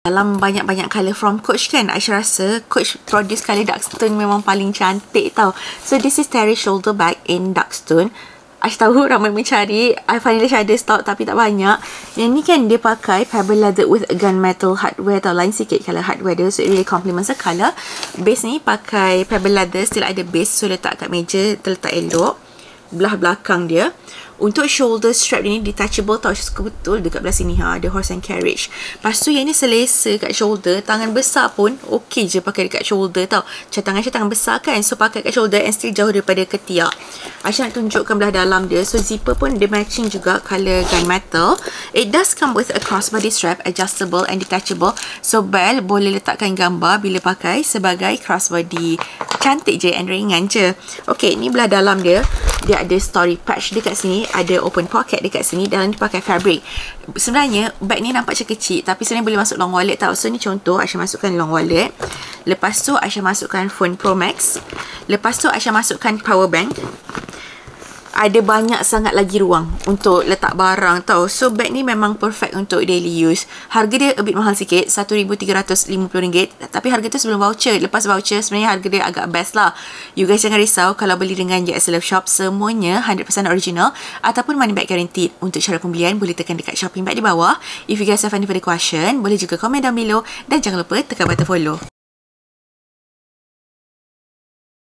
Dalam banyak-banyak colour from Coach kan, Aisyah rasa Coach produce colour Darkstone memang paling cantik tau. So this is terry shoulder bag in Darkstone. Aisyah tahu ramai mencari, I finally ada stock tapi tak banyak. Yang ni kan dia pakai fiber leather with gunmetal hardware tau, lain sikit colour hardware dia, so it really complements the colour. Base ni pakai fiber leather, still ada base, so letak kat meja terletak elok. Belah belakang dia. Untuk shoulder strap dia ni detachable tau, suka betul dekat belah sini ada horse and carriage. Lepas tu yang ni selesa kat shoulder, tangan besar pun okey je pakai dekat shoulder tau. Macam tangan saya tangan besar kan, so pakai kat shoulder and still jauh daripada ketiak. Aisyah nak tunjukkan belah dalam dia. So zipper pun dia matching juga colour gunmetal. It does come with a crossbody strap, adjustable and detachable. So belt boleh letakkan gambar bila pakai sebagai crossbody. Cantik je and ringan je. Okey, ni belah dalam dia. Dia ada story patch dekat sini, ada open pocket dekat sini, dalam dia pakai fabric. Sebenarnya bag ni nampak macam kecil, tapi sebenarnya boleh masuk long wallet tau. So ni contoh, Aisyah masukkan long wallet. Lepas tu Aisyah masukkan phone Pro Max. Lepas tu Aisyah masukkan power bank. Ada banyak sangat lagi ruang untuk letak barang tau. So bag ni memang perfect untuk daily use. Harga dia a bit mahal sikit, RM1,350. Tapi harga tu sebelum voucher. Lepas voucher sebenarnya harga dia agak best lah. You guys jangan risau kalau beli dengan JSLF Shop, semuanya 100% original ataupun money back guaranteed. Untuk cara pembelian boleh tekan dekat shopping bag di bawah. If you guys have any further question, boleh juga komen down below. Dan jangan lupa tekan button follow.